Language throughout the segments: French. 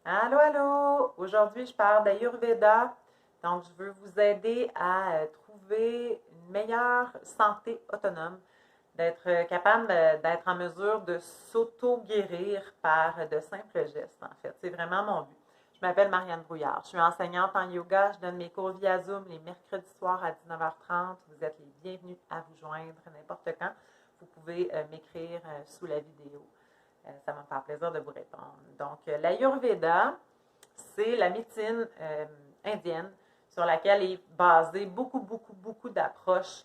Allô, allô! Aujourd'hui, je parle d'Ayurveda. Donc, je veux vous aider à trouver une meilleure santé autonome, d'être capable d'être en mesure de s'auto-guérir par de simples gestes, en fait. C'est vraiment mon but. Je m'appelle Marianne Brouillard. Je suis enseignante en yoga. Je donne mes cours via Zoom les mercredis soirs à 19h30. Vous êtes les bienvenus à vous joindre n'importe quand. Vous pouvez m'écrire sous la vidéo. Ça va me faire plaisir de vous répondre. Donc, l'Ayurveda, c'est la médecine indienne sur laquelle est basée beaucoup d'approches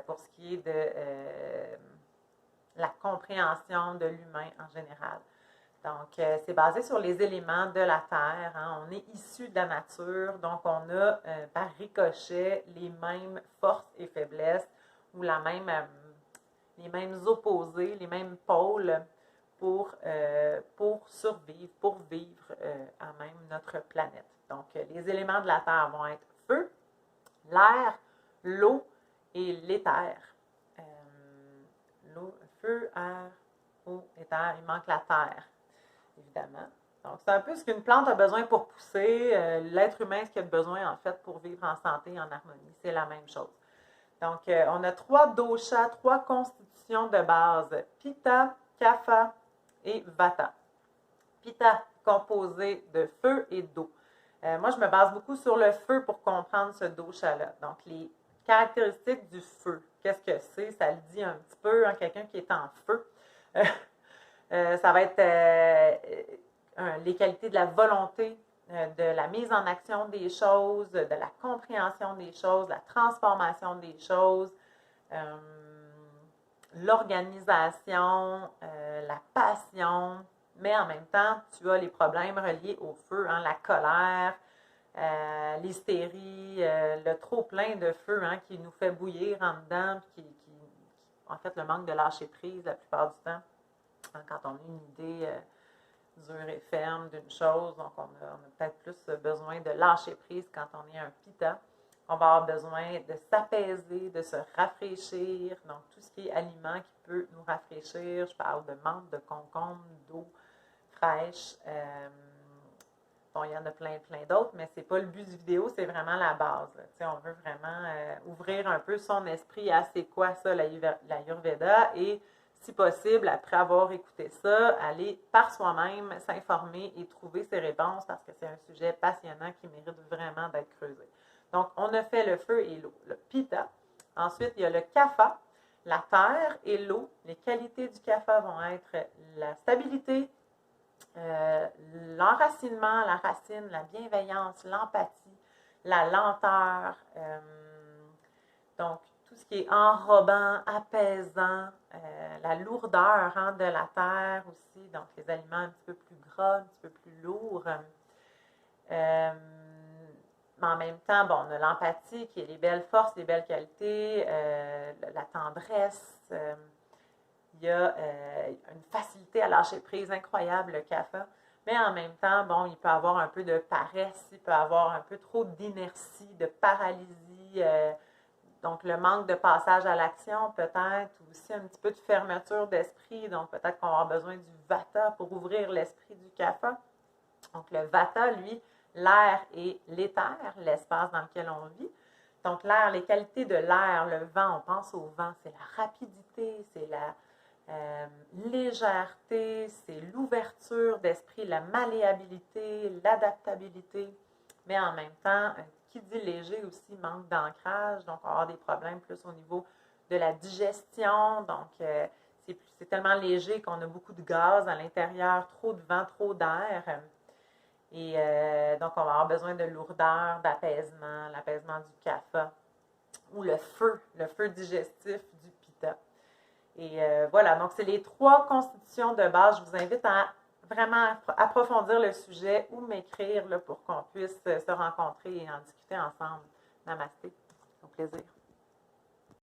pour ce qui est de la compréhension de l'humain en général. Donc, c'est basé sur les éléments de la Terre. Hein. On est issu de la nature, donc on a par ricochet les mêmes forces et faiblesses ou les mêmes opposés, les mêmes pôles pour survivre, pour vivre à même notre planète. Donc, les éléments de la Terre vont être feu, l'air, l'eau et l'éther. L'eau, feu, air, eau, éther, il manque la terre, évidemment. Donc, c'est un peu ce qu'une plante a besoin pour pousser. L'être humain, ce qu'il a besoin, en fait, pour vivre en santé et en harmonie. C'est la même chose. Donc, on a trois doshas, trois constitutions de base. Pitta, Kapha et Vata. Pitta, composé de feu et d'eau. Moi, je me base beaucoup sur le feu pour comprendre ce dosha-là. Donc, les caractéristiques du feu. Qu'est-ce que c'est? Ça le dit un petit peu, hein, quelqu'un qui est en feu. Ça va être les qualités de la volonté, de la mise en action des choses, de la compréhension des choses, la transformation des choses, l'organisation, la passion, mais en même temps, tu as les problèmes reliés au feu, hein, la colère, l'hystérie, le trop-plein de feu hein, qui nous fait bouillir en dedans, en fait, le manque de lâcher prise la plupart du temps, hein, quand on a une idée dure et ferme d'une chose, donc on a peut-être plus besoin de lâcher prise quand on est un pitta. On va avoir besoin de s'apaiser, de se rafraîchir, donc tout ce qui est aliment qui peut nous rafraîchir. Je parle de menthe, de concombre, d'eau fraîche. Bon, il y en a plein d'autres, mais c'est pas le but du vidéo, c'est vraiment la base. On veut vraiment ouvrir un peu son esprit à c'est quoi ça, l'Ayurveda, et si possible, après avoir écouté ça, aller par soi-même s'informer et trouver ses réponses parce que c'est un sujet passionnant qui mérite vraiment d'être creusé. Donc, on a fait le feu et l'eau, le pitta. Ensuite, il y a le kapha, la terre et l'eau. Les qualités du kapha vont être la stabilité, l'enracinement, la racine, la bienveillance, l'empathie, la lenteur, donc tout ce qui est enrobant, apaisant, la lourdeur hein, de la terre aussi, donc les aliments un petit peu plus gras, un petit peu plus lourds. Mais en même temps, bon, on a l'empathie qui est les belles forces, les belles qualités, la tendresse. Il y a une facilité à lâcher prise incroyable, le kapha. Mais en même temps, bon, il peut avoir un peu de paresse, il peut avoir un peu trop d'inertie, de paralysie. Donc, le manque de passage à l'action, peut-être, ou aussi un petit peu de fermeture d'esprit. Donc, peut-être qu'on va avoir besoin du vata pour ouvrir l'esprit du kapha. Donc, le vata, lui, l'air et l'éther, l'espace dans lequel on vit. Donc, l'air, les qualités de l'air, le vent, on pense au vent, c'est la rapidité, c'est la légèreté, c'est l'ouverture d'esprit, la malléabilité, l'adaptabilité, mais en même temps, qui dit léger aussi manque d'ancrage, donc on va avoir des problèmes plus au niveau de la digestion, donc c'est tellement léger qu'on a beaucoup de gaz à l'intérieur, trop de vent, trop d'air, et donc on va avoir besoin de lourdeur, d'apaisement, l'apaisement du kapha, ou le feu digestif du pitta. Et voilà, donc c'est les trois constitutions de base. Je vous invite à vraiment approfondir le sujet ou m'écrire là, pour qu'on puisse se rencontrer et en discuter ensemble. Namasté, au plaisir.